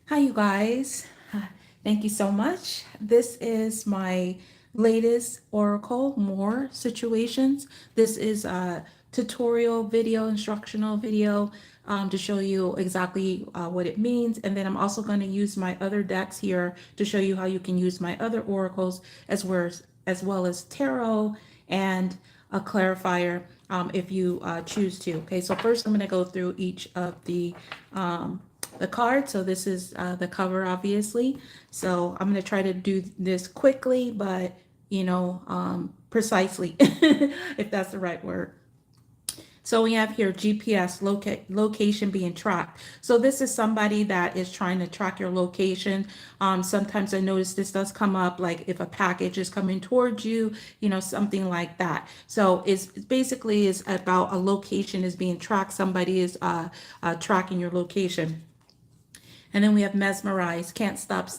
Hi, you guys. Thank you so much. This is my latest Oracle More situations. This is a tutorial video, instructional video to show you exactly what it means. And then I'm also going to use my other decks here to show you how you can use my other oracles as well as tarot and a clarifier if you choose to. Okay, so first I'm going to go through each of the card. So this is the cover, obviously. So I'm going to try to do this quickly, but precisely, if that's the right word. So we have here GPS location being tracked. So this is somebody that is trying to track your location. Sometimes I notice this does come up, like if a package is coming towards you, something like that. So it's basically is about a location is being tracked. Somebody is tracking your location. And then we have Mesmerized, can't stop.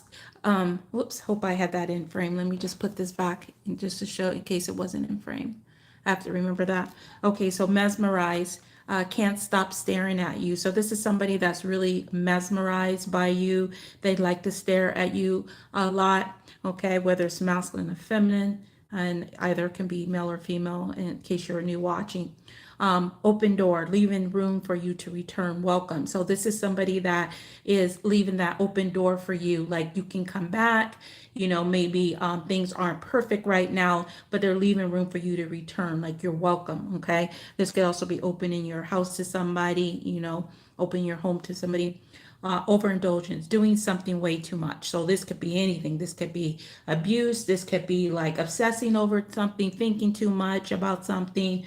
Whoops, hope I had that in frame. Let me just put this back just to show in case it wasn't in frame. I have to remember that. Okay, so Mesmerized, can't stop staring at you. So this is somebody that's really mesmerized by you. They'd like to stare at you a lot, okay, whether it's masculine or feminine, and either can be male or female in case you're new watching. Open door, leaving room for you to return. Welcome. So this is somebody that is leaving that open door for you. Like you can come back, maybe things aren't perfect right now, but they're leaving room for you to return. Like you're welcome. Okay. This could also be opening your house to somebody, open your home to somebody. Overindulgence, doing something way too much. So this could be anything. This could be abuse. This could be like obsessing over something, thinking too much about something,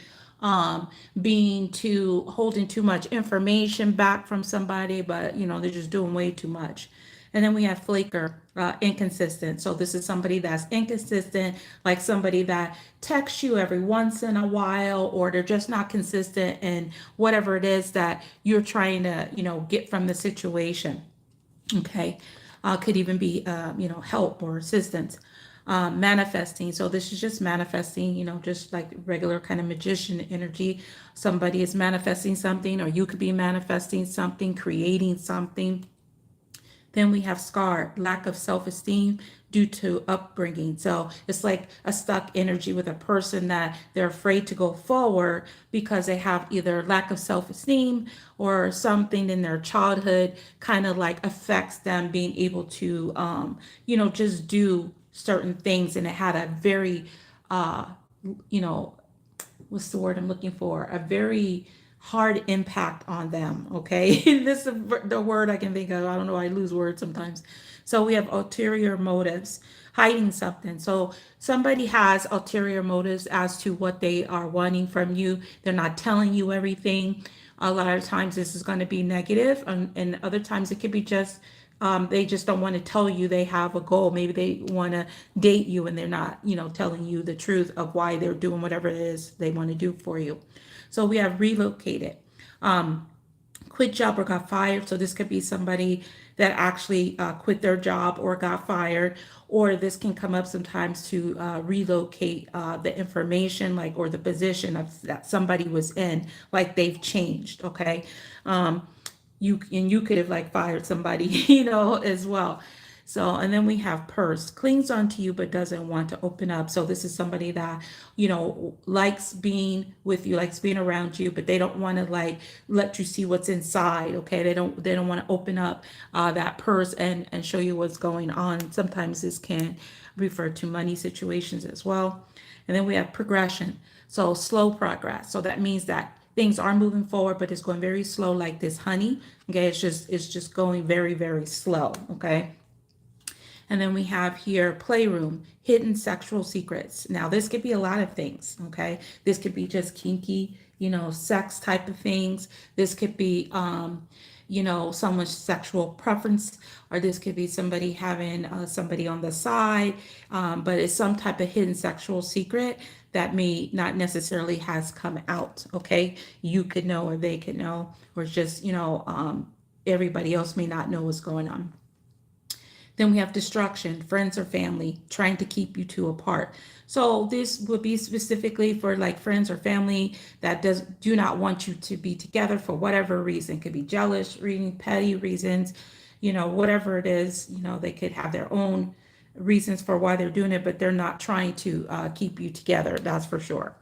being too holding too much information back from somebody, but they're just doing way too much. And then we have flaker, inconsistent. So this is somebody that's inconsistent, like somebody that texts you every once in a while, or they're just not consistent in whatever it is that you're trying to, get from the situation. Okay. Could even be, help or assistance. Manifesting. So this is just manifesting, just like regular kind of magician energy. Somebody is manifesting something, or you could be manifesting something, creating something. Then we have scar, lack of self-esteem due to upbringing. So it's like a stuck energy with a person that they're afraid to go forward because they have either lack of self-esteem or something in their childhood kind of like affects them being able to, just do certain things. And it had a very, uh, you know, what's the word I'm looking for? A very hard impact on them. Okay. This is the word I can think of. I don't know. I lose words sometimes. So we have ulterior motives, hiding something. So somebody has ulterior motives as to what they are wanting from you. They're not telling you everything. A lot of times this is going to be negative, and other times it could be just they just don't want to tell you they have a goal. Maybe they want to date you and they're not, telling you the truth of why they're doing whatever it is they want to do for you. So we have relocated, quit job or got fired. So this could be somebody that actually quit their job or got fired, or this can come up sometimes to relocate the information, like, or the position of that somebody was in, like they've changed. Okay. You could have like fired somebody, as well. So, and then we have purse, clings onto you but doesn't want to open up. So this is somebody that, likes being with you, likes being around you, but they don't want to like let you see what's inside. Okay. They don't want to open up that purse and show you what's going on. Sometimes this can refer to money situations as well. And then we have progression. So slow progress. So that means that things are moving forward, but it's going very slow, like this honey. Okay, it's just going very, very slow. Okay. And then we have here playroom, hidden sexual secrets. Now, this could be a lot of things. Okay. This could be just kinky, sex type of things. This could be, someone's sexual preference, or this could be somebody having somebody on the side, but it's some type of hidden sexual secret that may not necessarily has come out. Okay. You could know, or they could know, or just, everybody else may not know what's going on. Then we have destruction, friends or family trying to keep you two apart. So this would be specifically for like friends or family that do not want you to be together for whatever reason. It could be jealous, reading petty reasons. whatever it is, they could have their own reasons for why they're doing it, but they're not trying to keep you together. That's for sure.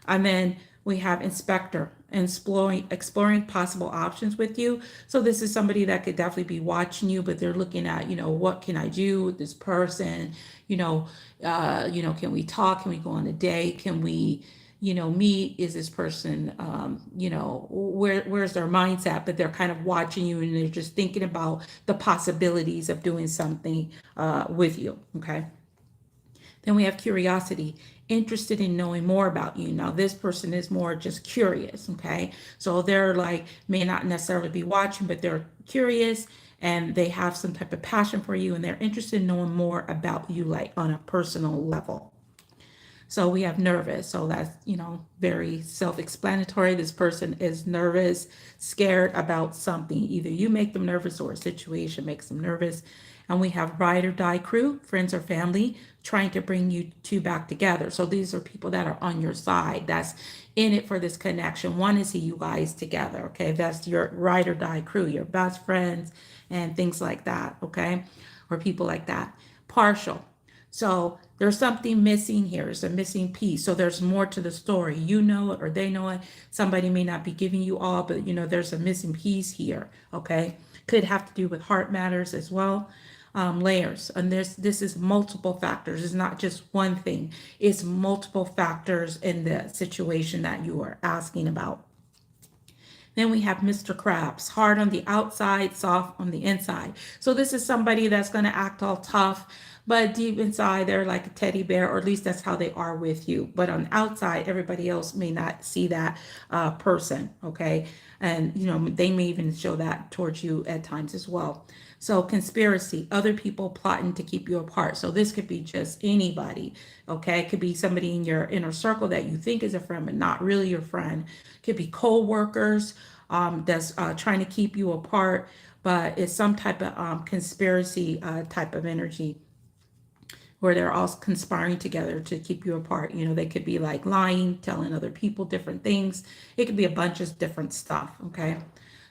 And then we have inspector, exploring possible options with you. So this is somebody that could definitely be watching you, but they're looking at, what can I do with this person? Can we talk? Can we go on a date? Can we, meet? Is this person, where's their mindset? But they're kind of watching you and they're just thinking about the possibilities of doing something with you. Okay. Then we have curiosity, interested in knowing more about you. Now, this person is more just curious, okay? So they're like, may not necessarily be watching, but they're curious and they have some type of passion for you and they're interested in knowing more about you, like on a personal level. So we have nervous. So that's, very self-explanatory. This person is nervous, scared about something. Either you make them nervous or a situation makes them nervous. And we have ride or die crew, friends or family, trying to bring you two back together. So these are people that are on your side. That's in it for this connection. One is see you guys together. Okay. That's your ride or die crew, your best friends and things like that. Okay. Or people like that. Partial. So there's something missing here. It's a missing piece. So there's more to the story. You know it or they know it. Somebody may not be giving you all, but there's a missing piece here. Okay. Could have to do with heart matters as well. Layers. And this is multiple factors. It's not just one thing. It's multiple factors in the situation that you are asking about. Then we have Mr. Krabs, hard on the outside, soft on the inside. So this is somebody that's going to act all tough, but deep inside they're like a teddy bear, or at least that's how they are with you. But on the outside, everybody else may not see that person, okay? And, they may even show that towards you at times as well. So conspiracy, other people plotting to keep you apart. So this could be just anybody, okay? It could be somebody in your inner circle that you think is a friend, but not really your friend. It could be co-workers that's trying to keep you apart, but it's some type of conspiracy type of energy where they're all conspiring together to keep you apart. They could be like lying, telling other people different things. It could be a bunch of different stuff, okay?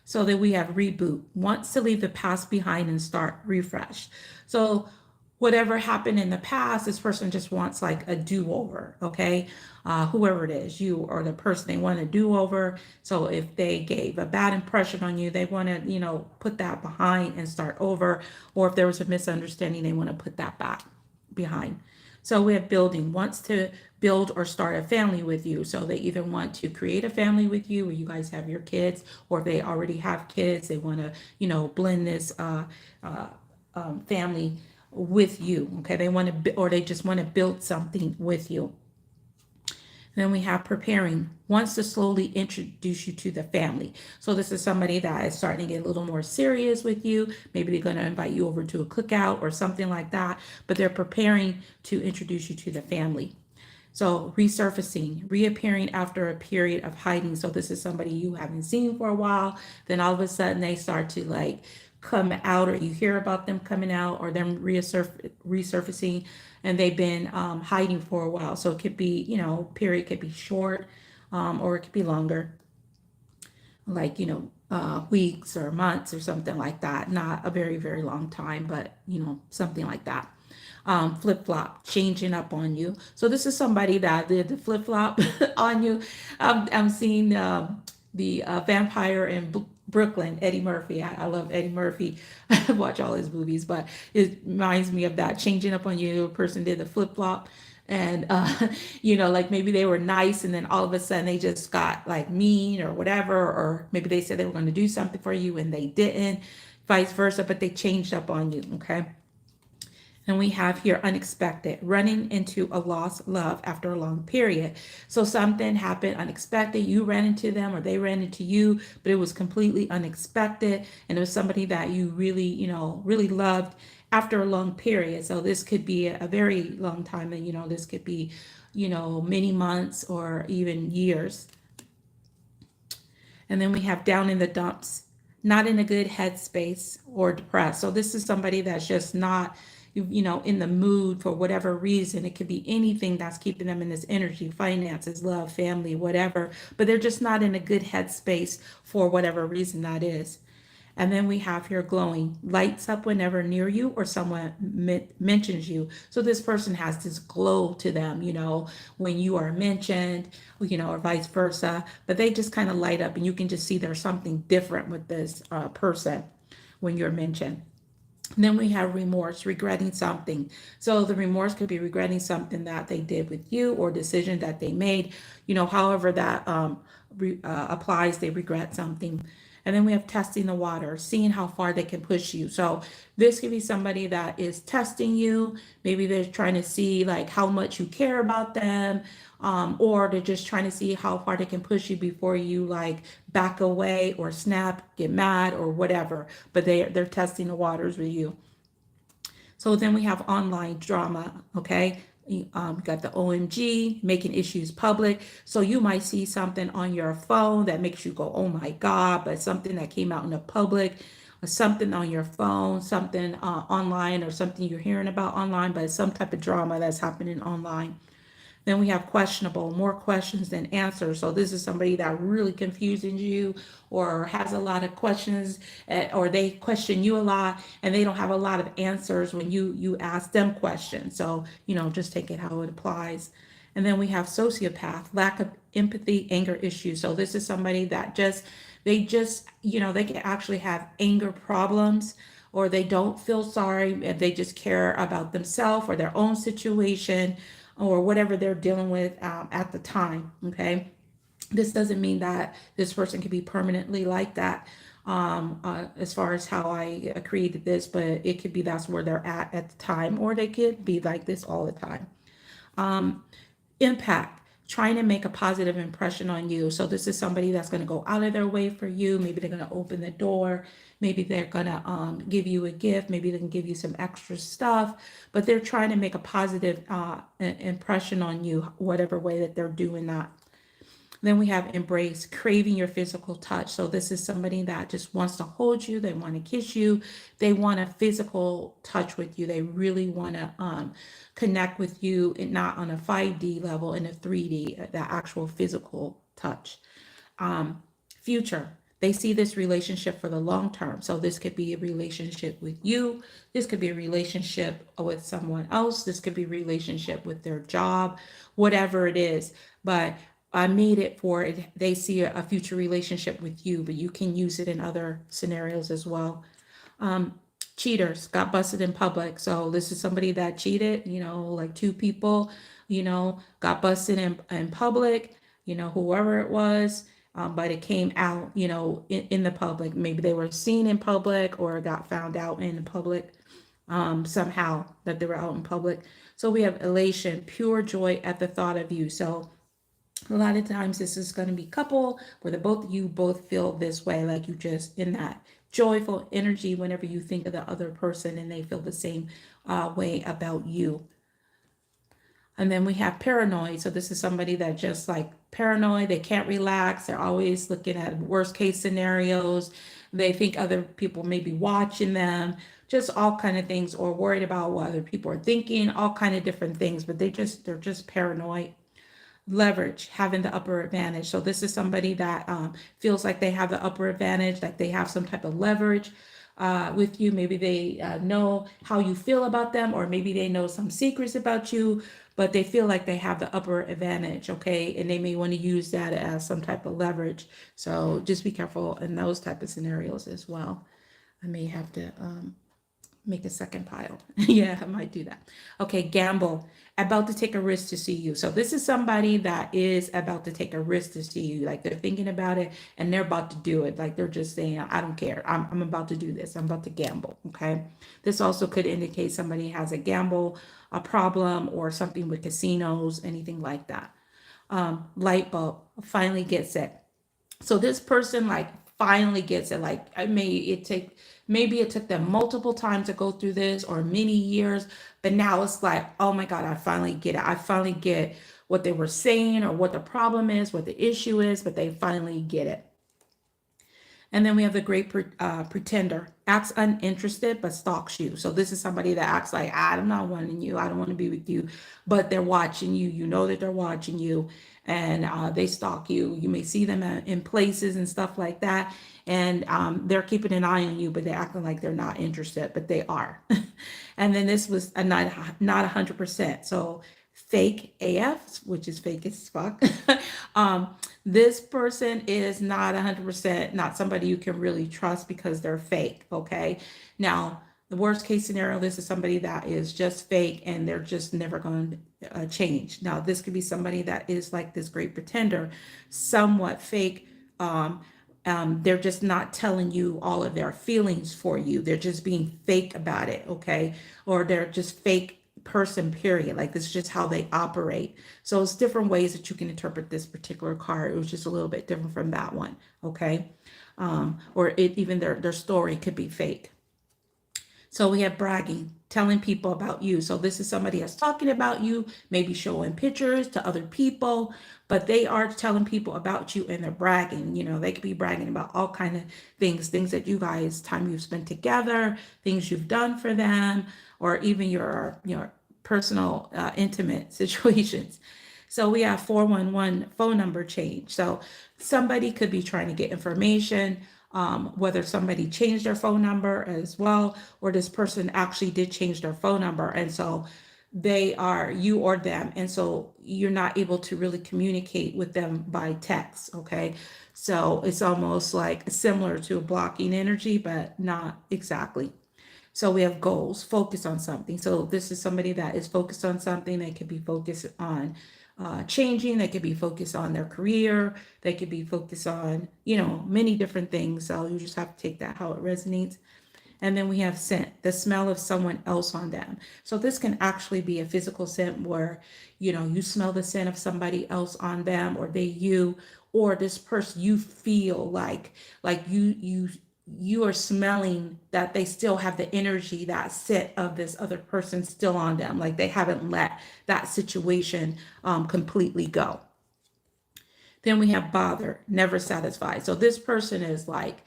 So then we have reboot, wants to leave the past behind and start refresh. So whatever happened in the past, this person just wants like a do-over, okay? Whoever it is, you or the person, they want a do-over. So if they gave a bad impression on you, they want to, put that behind and start over. Or if there was a misunderstanding, they want to put that back behind. So we have building, wants to build or start a family with you. So they either want to create a family with you where you guys have your kids, or if they already have kids, they want to, blend this family with you. Okay. They want to, or they just want to build something with you. Then we have preparing, wants to slowly introduce you to the family. So this is somebody that is starting to get a little more serious with you. Maybe they're going to invite you over to a cookout or something like that, but they're preparing to introduce you to the family. So resurfacing, reappearing after a period of hiding. So this is somebody you haven't seen for a while. Then all of a sudden they start to like come out, or you hear about them coming out, or them resurfacing, and they've been hiding for a while. So it could be, period could be short, or it could be longer, like, weeks or months or something like that. Not a very, very long time, but, something like that. Flip-flop, changing up on you. So this is somebody that did the flip-flop on you. I'm seeing the vampire in Brooklyn, Eddie Murphy. I love Eddie Murphy. I watch all his movies, but it reminds me of that, changing up on you. A person did the flip-flop, and like maybe they were nice and then all of a sudden they just got like mean or whatever, or maybe they said they were going to do something for you and they didn't, vice versa, but they changed up on you. Okay. And we have here unexpected, running into a lost love after a long period. So something happened unexpected. You ran into them or they ran into you, but it was completely unexpected. And it was somebody that you really, really loved after a long period. So this could be a very long time. And, this could be, many months or even years. And then we have down in the dumps, not in a good headspace or depressed. So this is somebody that's just not, in the mood for whatever reason. It could be anything that's keeping them in this energy, finances, love, family, whatever, but they're just not in a good headspace for whatever reason that is. And then we have here glowing, lights up whenever near you or someone mentions you. So this person has this glow to them, when you are mentioned, or vice versa. But they just kind of light up, and you can just see there's something different with this person when you're mentioned. Then we have remorse, regretting something. So the remorse could be regretting something that they did with you or decision that they made, however that applies, they regret something. And then we have testing the water, seeing how far they can push you. So this could be somebody that is testing you. Maybe they're trying to see like how much you care about them, or they're just trying to see how far they can push you before you like back away or snap, get mad or whatever. But they're testing the waters with you. So then we have online drama, okay? Got the OMG, making issues public. So you might see something on your phone that makes you go, oh my God, but something that came out in the public, or something on your phone, something online, or something you're hearing about online, but it's some type of drama that's happening online. Then we have questionable, more questions than answers. So this is somebody that really confuses you or has a lot of questions, or they question you a lot and they don't have a lot of answers when you ask them questions. So, just take it how it applies. And then we have sociopath, lack of empathy, anger issues. So this is somebody that they can actually have anger problems, or they don't feel sorry, and they just care about themselves or their own situation or whatever they're dealing with at the time. Okay. This doesn't mean that this person can be permanently like that, as far as how I created this, but it could be that's where they're at the time, or they could be like this all the time. Impact, trying to make a positive impression on you. So this is somebody that's going to go out of their way for you. Maybe they're going to open the door. Maybe they're going to give you a gift. Maybe they can give you some extra stuff, but they're trying to make a positive impression on you, whatever way that they're doing that. Then we have embrace, craving your physical touch. So this is somebody that just wants to hold you. They want to kiss you. They want a physical touch with you. They really want to connect with you, and not on a 5D level, in a 3D, that actual physical touch. Future, they see this relationship for the long term. So this could be a relationship with you. This could be a relationship with someone else. This could be a relationship with their job, whatever it is. But I made it for it. They see a future relationship with you, but you can use it in other scenarios as well. Cheaters, got busted in public. So this is somebody that cheated, like two people, got busted in public, whoever it was. But it came out, in the public. Maybe they were seen in public or got found out in public somehow that they were out in public. So we have elation, pure joy at the thought of you. So a lot of times this is going to be couple where you both feel this way, like you just in that joyful energy whenever you think of the other person, and they feel the same way about you. And then we have paranoid. So this is somebody that just like paranoid. They can't relax. They're always looking at worst case scenarios. They think other people may be watching them, just all kind of things, or worried about what other people are thinking, all kind of different things, but they're just paranoid. Leverage, having the upper advantage. So this is somebody that feels like they have the upper advantage, like they have some type of leverage with you. Maybe they know how you feel about them, or maybe they know some secrets about you, but they feel like they have the upper advantage, okay? And they may want to use that as some type of leverage. So just be careful in those type of scenarios as well. I may have to make a second pile. Yeah, I might do that. Okay, gamble, about to take a risk to see you. So this is somebody that is about to take a risk to see you. Like they're thinking about it and they're about to do it. Like they're just saying, I don't care. I'm about to do this. I'm about to gamble. Okay. This also could indicate somebody has a problem, or something with casinos, anything like that. Light bulb, finally gets it. So this person like finally gets it. Like maybe it took them multiple times to go through this, or many years, but now it's like, oh my God, I finally get it. I finally get what they were saying, or what the problem is, what the issue is, but they finally get it. And then we have the great pretender, acts uninterested but stalks you. So this is somebody that acts like, I'm not wanting you, I don't want to be with you, but they're watching you. You know that they're watching you, and they stalk you. You may see them in places and stuff like that, and they're keeping an eye on you, but they're acting like they're not interested, but they are. And then this was a not 100%. So fake AF, which is fake as fuck. This person is not 100%, not somebody you can really trust because they're fake. Okay. Now, the worst case scenario, this is somebody that is just fake and they're just never going to change. Now, this could be somebody that is like this great pretender, somewhat fake. They're just not telling you all of their feelings for you. They're just being fake about it, okay? Or they're just fake person, period. Like this is just how they operate. So it's different ways that you can interpret this particular card. It was just a little bit different from that one, okay? Or even their story could be fake. So we have bragging, telling people about you. So this is somebody that's talking about you, maybe showing pictures to other people, but they are telling people about you and they're bragging. You know, they could be bragging about all kind of things that you guys, time you've spent together, things you've done for them, or even your personal intimate situations. So we have 411 phone number change. So somebody could be trying to get information, whether somebody changed their phone number as well, or this person actually did change their phone number. And so they are you or them. And so you're not able to really communicate with them by text. Okay. So it's almost like similar to a blocking energy, but not exactly. So we have goals, focus on something. So this is somebody that is focused on something. They could be focused on changing. They could be focused on their career. They could be focused on, many different things. So you just have to take that how it resonates. And then we have scent, the smell of someone else on them. So this can actually be a physical scent where, you smell the scent of somebody else on them, or you, or this person, you feel like you are smelling that they still have the energy, that scent of this other person still on them. Like they haven't let that situation completely go. Then we have bother, never satisfied. So this person is like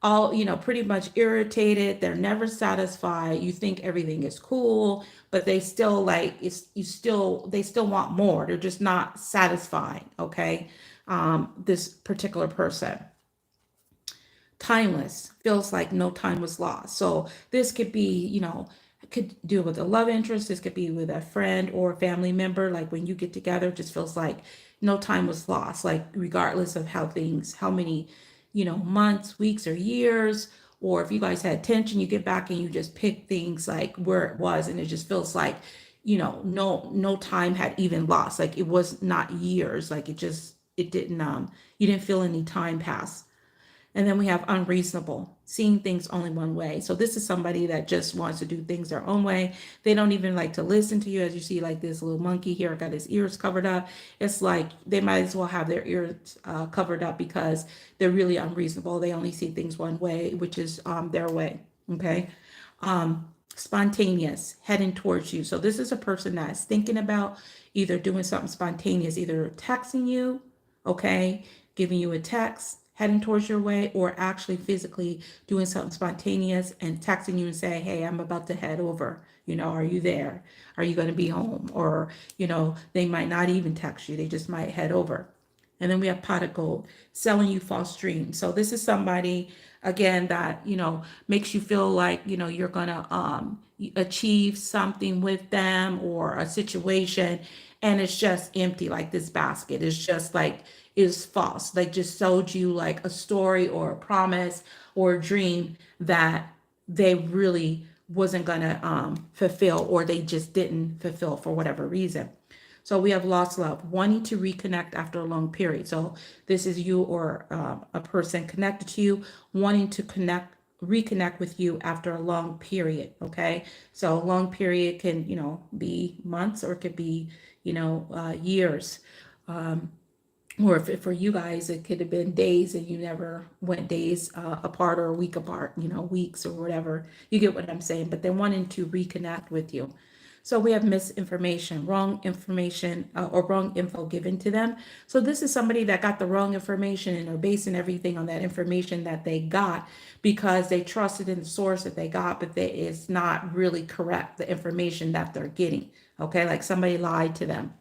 all, pretty much irritated. They're never satisfied. You think everything is cool, but they still they still want more. They're just not satisfied. Okay. This particular person. Timeless, feels like no time was lost. So this could be, could deal with a love interest. This could be with a friend or a family member. Like when you get together, it just feels like no time was lost. Like regardless of how many, months, weeks, or years, or if you guys had tension, you get back and you just pick things like where it was, and it just feels like, no time had even lost. Like it was not years. Like it didn't, you didn't feel any time pass. And then we have unreasonable, seeing things only one way. So this is somebody that just wants to do things their own way. They don't even like to listen to you. As you see, like this little monkey here got his ears covered up. It's like they might as well have their ears covered up because they're really unreasonable. They only see things one way, which is their way. Okay. Spontaneous, heading towards you. So this is a person that's thinking about either doing something spontaneous, either texting you, okay, giving you a text, heading towards your way, or actually physically doing something spontaneous and texting you and say, hey, I'm about to head over. Are you there? Are you going to be home? Or, they might not even text you. They just might head over. And then we have pot of gold, selling you false dreams. So this is somebody, again, that, makes you feel like, you're going to achieve something with them or a situation. And it's just empty, like this basket. It's just like, is false. They just sold you like a story or a promise or a dream that they really wasn't gonna fulfill, or they just didn't fulfill for whatever reason. So we have lost love, wanting to reconnect after a long period. So this is you or a person connected to you, wanting to reconnect with you after a long period. Okay. So a long period can, be months, or it could be, years. Or if for you guys, it could have been days and you never went days apart, or a week apart, weeks or whatever. You get what I'm saying, but they're wanting to reconnect with you. So we have misinformation, wrong information, or wrong info given to them. So this is somebody that got the wrong information and are basing everything on that information that they got because they trusted in the source that they got, but that is not really correct, the information that they're getting. Okay, like somebody lied to them.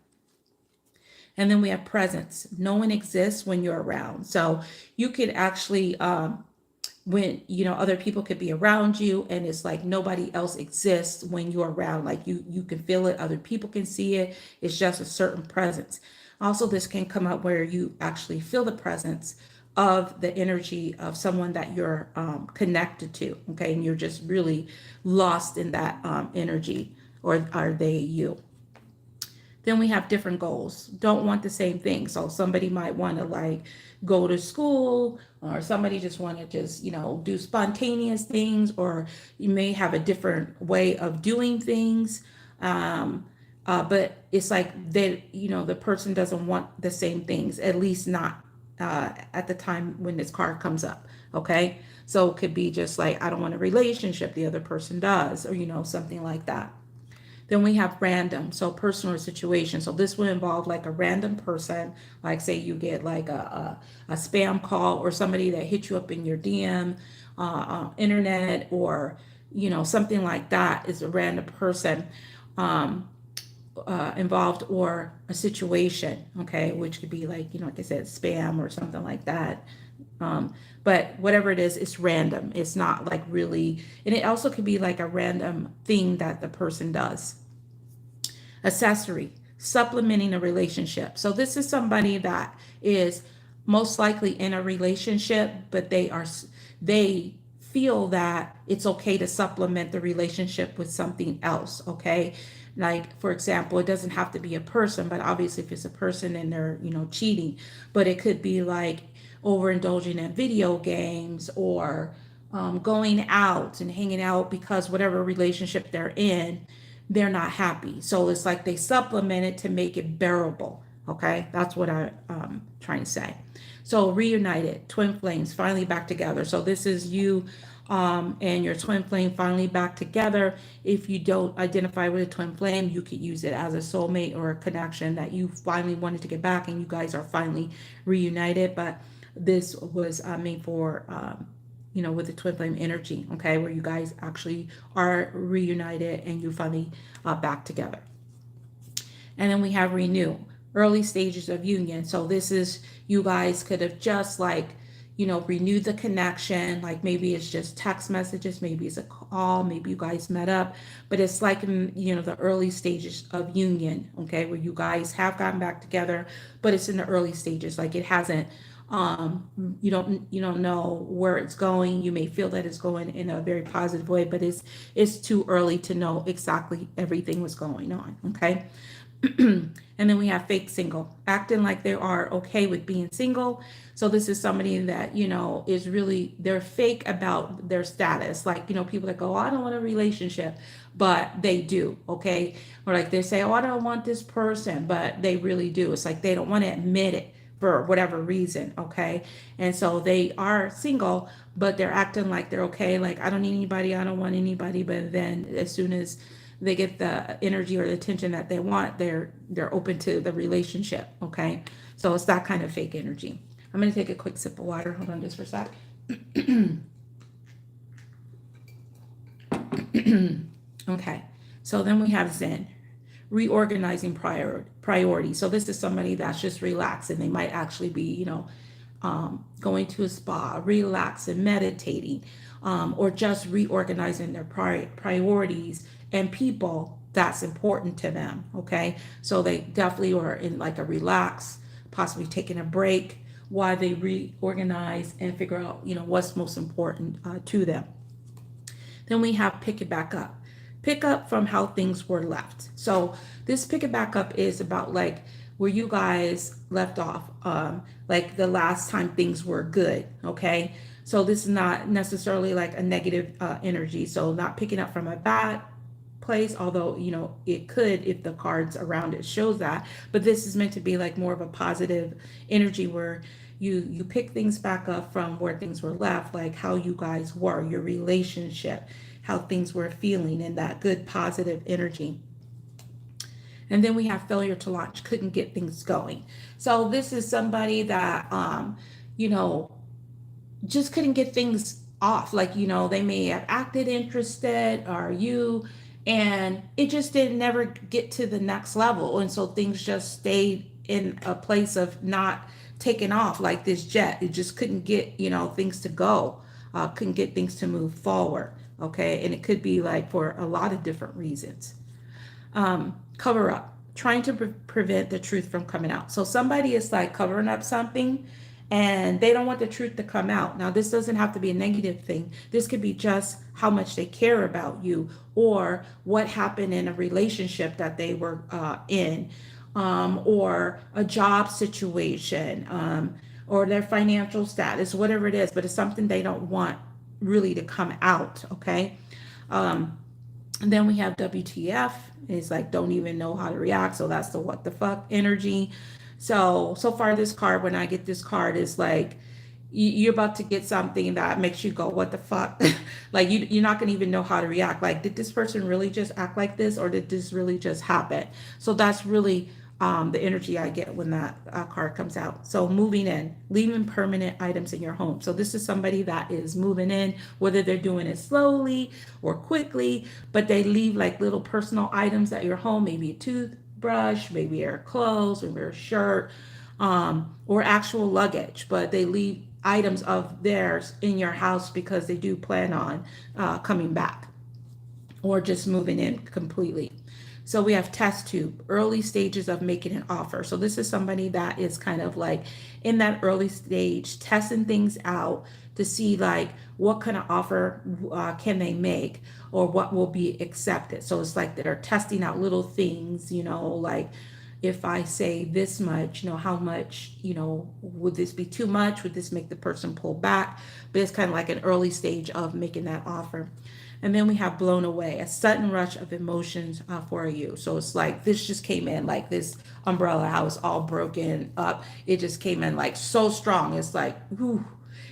And then we have presence. No one exists when you're around. So you could actually when other people could be around you and it's like nobody else exists when you're around, like you can feel it, other people can see it, it's just a certain presence. Also, this can come up where you actually feel the presence of the energy of someone that you're connected to, okay, and you're just really lost in that energy, or are they you? Then we have different goals, don't want the same thing. So somebody might want to like go to school, or somebody just want to just do spontaneous things, or you may have a different way of doing things. But it's like that, the person doesn't want the same things, at least not at the time when this card comes up. Okay, so it could be just like, I don't want a relationship, the other person does, or something like that. Then we have random, so personal situation. So this would involve like a random person, like say you get like a spam call, or somebody that hit you up in your DM, internet, or something like that is a random person involved, or a situation, okay, which could be like, like I said, spam or something like that. But whatever it is, it's random. It's not like really, and it also could be like a random thing that the person does. Accessory, supplementing a relationship. So this is somebody that is most likely in a relationship, but they feel that it's okay to supplement the relationship with something else, okay? Like, for example, it doesn't have to be a person, but obviously if it's a person and they're, cheating, but it could be like overindulging in video games, or going out and hanging out because whatever relationship they're in, they're not happy. So it's like they supplement it to make it bearable. Okay, that's what I'm trying to say. So reunited, twin flames, finally back together. So this is you and your twin flame finally back together. If you don't identify with a twin flame, you could use it as a soulmate or a connection that you finally wanted to get back, and you guys are finally reunited. But this was made for with the twin flame energy, okay, where you guys actually are reunited and you finally back together. And then we have renew, early stages of union. So this is, you guys could have just like, renewed the connection. Like maybe it's just text messages, maybe it's a call, maybe you guys met up, but it's like, the early stages of union, okay, where you guys have gotten back together, but it's in the early stages. Like it hasn't, you don't know where it's going. You may feel that it's going in a very positive way, but it's too early to know exactly everything was going on, okay? And then we have fake single, acting like they are okay with being single. So this is somebody that, is really, they're fake about their status. Like, people that go, oh, I don't want a relationship, but they do, okay? Or like they say, oh, I don't want this person, but they really do. It's like they don't want to admit it for whatever reason, okay? And so they are single, but they're acting like they're okay. Like, I don't need anybody, I don't want anybody. But then as soon as they get the energy or the attention that they want, they're open to the relationship, okay? So it's that kind of fake energy. I'm going to take a quick sip of water. Hold on just for a sec. Okay, so then we have Zen, reorganizing priorities. So this is somebody that's just relaxing. They might actually be, going to a spa, relaxing, meditating, or just reorganizing their priorities and people that's important to them. Okay, so they definitely are in like a relax, possibly taking a break while they reorganize and figure out, what's most important to them. Then we have pick it back up. Pick up from how things were left. So this pick it back up is about like where you guys left off, like the last time things were good, okay? So this is not necessarily like a negative energy. So not picking up from a bad place, although, it could if the cards around it shows that. But this is meant to be like more of a positive energy where you pick things back up from where things were left, like how you guys were, your relationship, how things were feeling, and that good positive energy. And then we have failure to launch, couldn't get things going. So this is somebody that, you know, just couldn't get things off. Like, you know, they may have acted interested, or you, and it just didn't never get to the next level. And so things just stayed in a place of not taking off like this jet. It just couldn't get, you know, things to go, couldn't get things to move forward. Okay. And it could be like for a lot of different reasons. Cover up, trying to prevent the truth from coming out. So somebody is like covering up something and they don't want the truth to come out. Now, this doesn't have to be a negative thing. This could be just how much they care about you, or what happened in a relationship that they were in, or a job situation, or their financial status, whatever it is, but it's something they don't want really to come out. Okay. And then we have WTF. It's like, don't even know how to react. So that's the what the fuck energy. So far this card, when I get this card, is like, you're about to get something that makes you go, what the fuck? Like you're not going to even know how to react. Like, did this person really just act like this, or did this really just happen? So that's really the energy I get when that card comes out. So moving in, leaving permanent items in your home. So this is somebody that is moving in, whether they're doing it slowly or quickly, but they leave like little personal items at your home, maybe a toothbrush, maybe your clothes, maybe your shirt, or actual luggage, but they leave items of theirs in your house because they do plan on coming back or just moving in completely. So we have test tube, early stages of making an offer. So this is somebody that is kind of like in that early stage, testing things out to see like what kind of offer can they make, or what will be accepted. So it's like they're testing out little things, you know, like if I say this much, you know, how much, you know, would this be too much? Would this make the person pull back? But it's kind of like an early stage of making that offer. And then we have blown away, a sudden rush of emotions for you. So it's like this just came in like this umbrella house all broken up. It just came in like so strong. It's like, whew.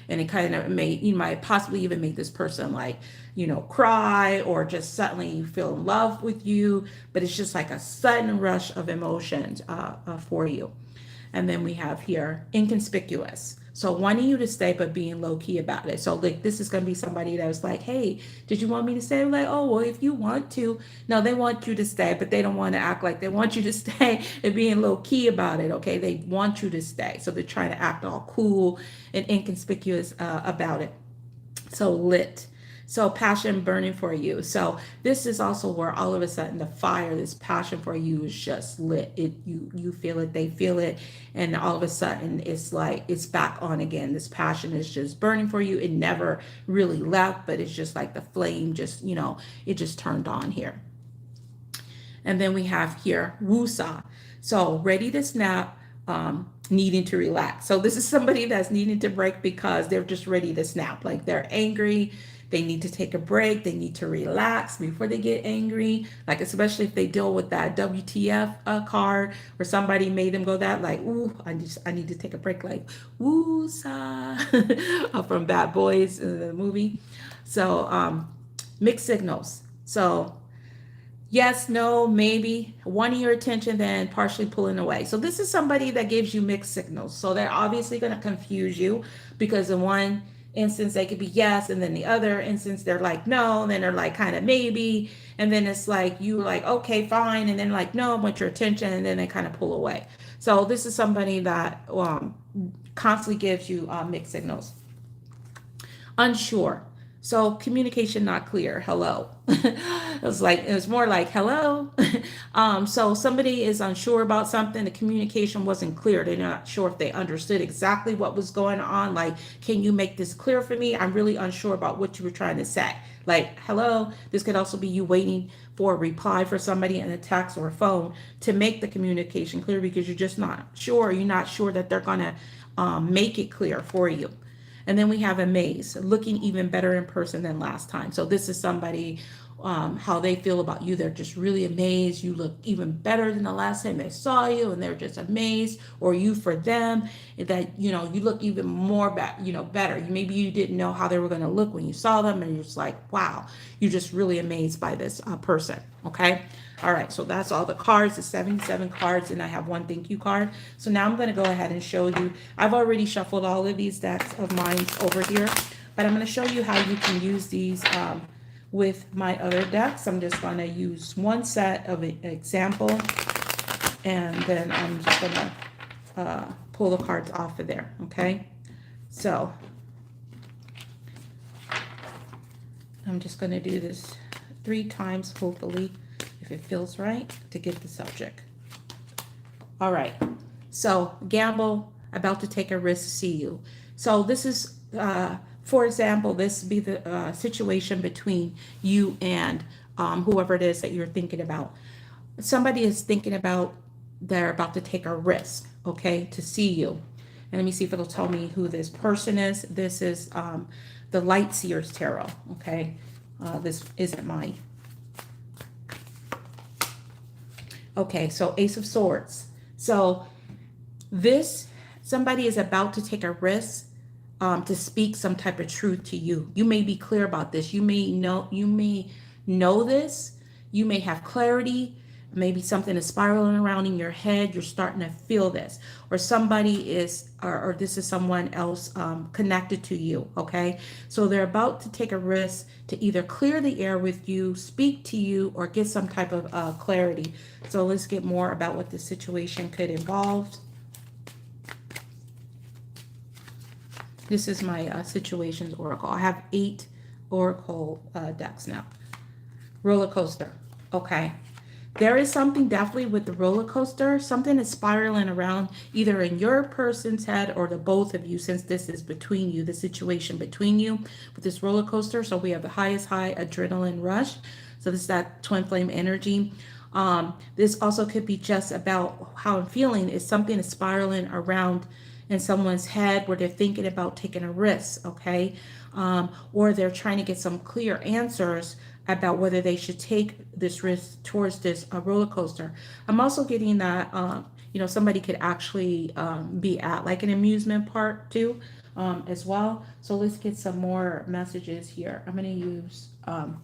And it kind of made, you might possibly even make this person like, you know, cry, or just suddenly feel in love with you. But it's just like a sudden rush of emotions for you. And then we have here inconspicuous. So wanting you to stay, but being low key about it. So like, this is going to be somebody that was like, hey, did you want me to stay? I'm like, oh, well, if you want to. No, they want you to stay, but they don't want to act like they want you to stay, and being low key about it. Okay. They want you to stay. So they're trying to act all cool and inconspicuous about it. So lit. So passion burning for you. So this is also where all of a sudden the fire, this passion for you is just lit. You feel it, they feel it, and all of a sudden it's like it's back on again. This passion is just burning for you. It never really left, but it's just like the flame just, you know, it just turned on here. And then we have here woosah. So ready to snap, needing to relax. So this is somebody that's needing to break because they're just ready to snap. Like they're angry. They need to take a break. They need to relax before they get angry. Like, especially if they deal with that WTF card, where somebody made them go that, like, ooh, I need to take a break, like, woosah, from Bad Boys, the movie. So, mixed signals. So, yes, no, maybe, wanting your attention, then partially pulling away. So this is somebody that gives you mixed signals. So they're obviously going to confuse you, because in one instance they could be yes, and then the other instance they're like no, and then they're like kind of maybe, and then it's like you like okay fine, and then like no, I want your attention, and then they kind of pull away. So this is somebody that constantly gives you mixed signals. Unsure. So communication not clear. Hello. It was more like hello. So somebody is unsure about something. The communication wasn't clear. They're not sure if they understood exactly what was going on. Like, can you make this clear for me? I'm really unsure about what you were trying to say. Like, hello. This could also be you waiting for a reply for somebody in a text or a phone to make the communication clear, because you're just not sure. You're not sure that they're going to make it clear for you. And then we have amaze, looking even better in person than last time. So this is somebody how they feel about you. They're just really amazed. You look even better than the last time they saw you, and they're just amazed. Or you for them, that you look even more better. Maybe you didn't know how they were going to look when you saw them, and you're just like, wow, you're just really amazed by this person. Okay. All right, so that's all the cards, the 77 cards, and I have one thank you card. So now I'm going to go ahead and show you. I've already shuffled all of these decks of mine over here, but I'm going to show you how you can use these with my other decks. I'm just going to use one set of an example, and then I'm just going to pull the cards off of there, okay? So I'm just going to do this 3 times, hopefully, if it feels right, to get the subject. All right, so gamble, about to take a risk, see you. So this is, for example, this would be the situation between you and whoever it is that you're thinking about. Somebody is thinking about, they're about to take a risk, okay, to see you. And let me see if it'll tell me who this person is. This is the Light Seers Tarot, okay? This isn't mine. Okay, so Ace of Swords. So this, somebody is about to take a risk to speak some type of truth to you. You may be clear about this. You may know this. You may have clarity. Maybe something is spiraling around in your head. You're starting to feel this. Or somebody is, or this is someone else connected to you, okay? So they're about to take a risk to either clear the air with you, speak to you, or get some type of clarity. So let's get more about what this situation could involve. This is my situations oracle. I have 8 oracle decks now. Roller coaster, okay. There is something definitely with the roller coaster. Something is spiraling around either in your person's head or the both of you, since this is between you, the situation between you with this roller coaster. So we have the highest high adrenaline rush. So this is that twin flame energy. This also could be just about how I'm feeling, is something is spiraling around in someone's head where they're thinking about taking a risk, okay? Or they're trying to get some clear answers about whether they should take this risk towards this roller coaster. I'm also getting that, somebody could actually be at like an amusement park too, as well. So let's get some more messages here. I'm going to use,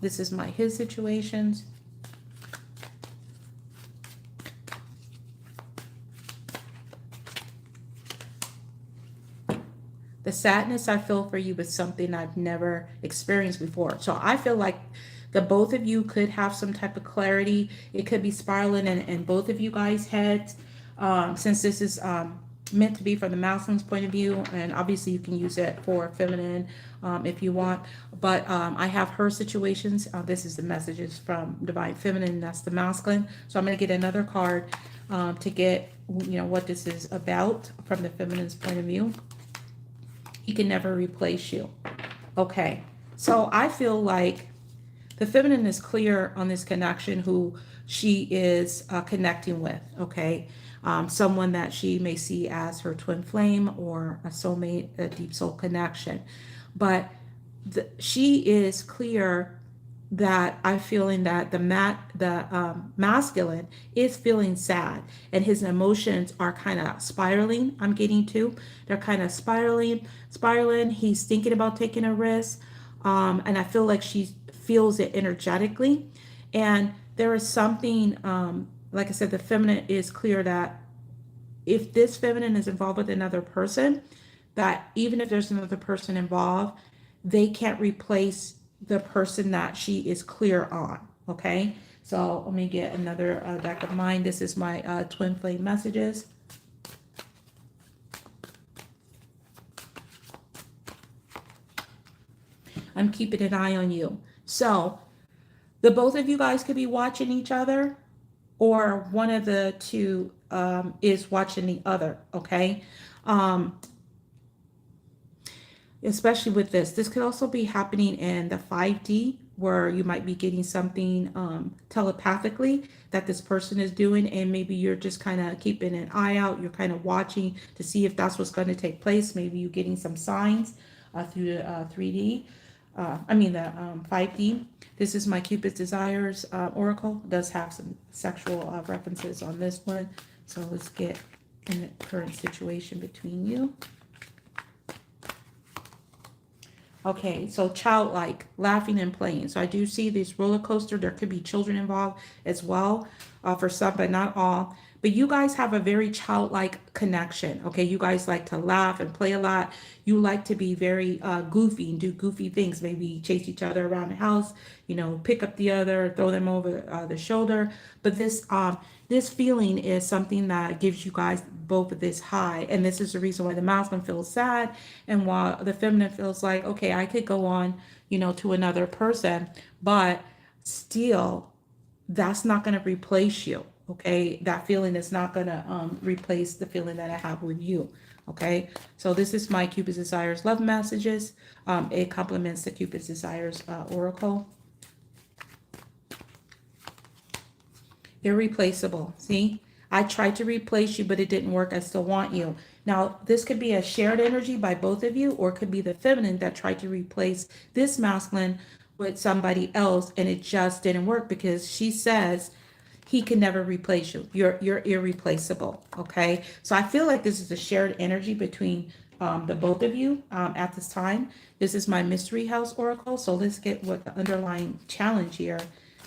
this is his situations. The sadness I feel for you is something I've never experienced before. So I feel like the both of you could have some type of clarity. It could be spiraling in both of you guys' heads, since this is meant to be from the masculine's point of view, and obviously you can use it for feminine if you want. But I have her situations. This is the messages from Divine Feminine, that's the masculine. So I'm going to get another card to get what this is about from the feminine's point of view. He can never replace you. Okay, so I feel like the feminine is clear on this connection, who she is connecting with, okay? Someone that she may see as her twin flame or a soulmate, a deep soul connection. But she is clear that I'm feeling that the masculine is feeling sad, and his emotions are kind of spiraling. I'm getting to, they're kind of spiraling. He's thinking about taking a risk, and I feel like she feels it energetically. And there is something, like I said, the feminine is clear that if this feminine is involved with another person, that even if there's another person involved, they can't replace the person that she is clear on, okay? So let me get another deck of mine. This is my twin flame messages. I'm keeping an eye on you. So the both of you guys could be watching each other, or one of the two is watching the other, okay? Especially with this could also be happening in the 5D, where you might be getting something telepathically that this person is doing, and maybe you're just kind of keeping an eye out. You're kind of watching to see if that's what's going to take place. Maybe you're getting some signs through the 3D. the 5D. This is my Cupid's Desires oracle. It does have some sexual references on this one. So let's get in the current situation between you. Okay, so childlike, laughing and playing. So I do see this roller coaster. There could be children involved as well, for some, but not all. But you guys have a very childlike connection. Okay, you guys like to laugh and play a lot. You like to be very goofy and do goofy things. Maybe chase each other around the house. Pick up the other, throw them over the shoulder. But this feeling is something that gives you guys both of this high, and this is the reason why the masculine feels sad, and while the feminine feels like, okay, I could go on, to another person, but still, that's not going to replace you. Okay, that feeling is not going to replace the feeling that I have with you. Okay, so this is my Cupid's Desires love messages. It complements the Cupid's Desires oracle. Irreplaceable. See, I tried to replace you, but it didn't work. I still want you. Now, this could be a shared energy by both of you, or it could be the feminine that tried to replace this masculine with somebody else, and it just didn't work because she says he can never replace you. You're irreplaceable. Okay, so I feel like this is a shared energy between the both of you at this time. This is my mystery house oracle. So let's get what the underlying challenge here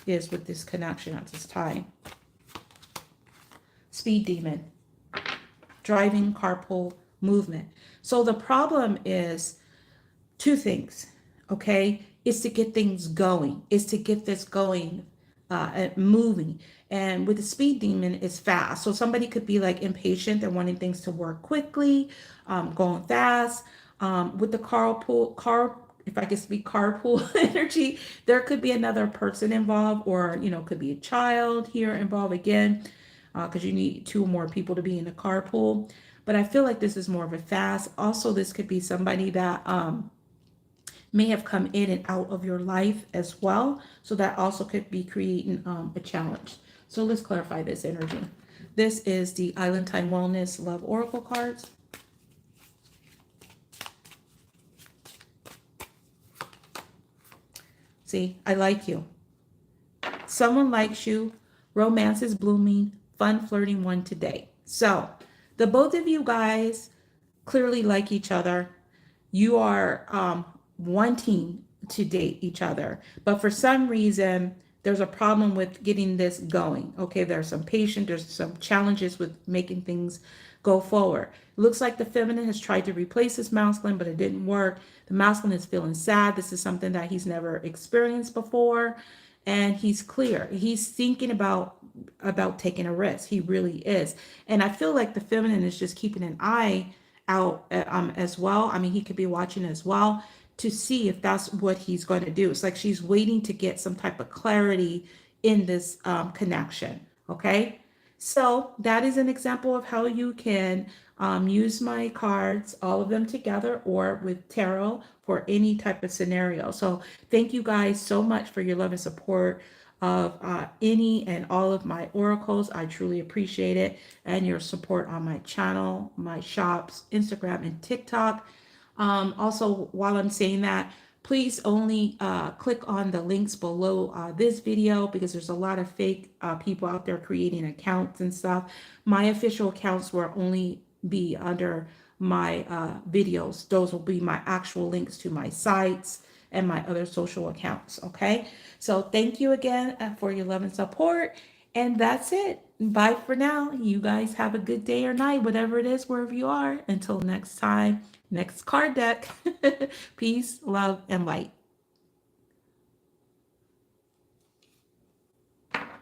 is with this connection at this time. Speed demon, driving, carpool, movement. So the problem is two things, okay? Is to get things going, is to get this going, moving. And with the speed demon, it's fast. So somebody could be like impatient and wanting things to work quickly, going fast. With the if I could speak carpool energy, there could be another person involved, or could be a child here involved again, because you need two or more people to be in a carpool. But I feel like this is more of a fast. Also, this could be somebody that may have come in and out of your life as well. So that also could be creating a challenge. So let's clarify this energy. This is the Island Time Wellness Love Oracle cards. See, I like you. Someone likes you. Romance is blooming. Fun flirting one today. So the both of you guys clearly like each other. You are wanting to date each other, but for some reason there's a problem with getting this going. Okay, there's some patience, there's some challenges with making things go forward. It looks like the feminine has tried to replace this masculine, but it didn't work. The masculine is feeling sad. This is something that he's never experienced before, and he's clear. He's thinking about taking a risk. He really is. And I feel like the feminine is just keeping an eye out as well. I mean, he could be watching as well to see if that's what he's going to do. It's like she's waiting to get some type of clarity in this connection. Okay, so that is an example of how you can use my cards, all of them together or with tarot, for any type of scenario. So thank you guys so much for your love and support of any and all of my oracles. I truly appreciate it, and your support on my channel, my shops, Instagram, and TikTok. Also, while I'm saying that, please only click on the links below this video, because there's a lot of fake people out there creating accounts and stuff. My official accounts will only be under my videos. Those will be my actual links to my sites and my other social accounts. Okay, so thank you again for your love and support, and that's it. Bye for now. You guys have a good day or night, whatever it is, wherever you are. Until next time, next card deck. Peace, love, and light.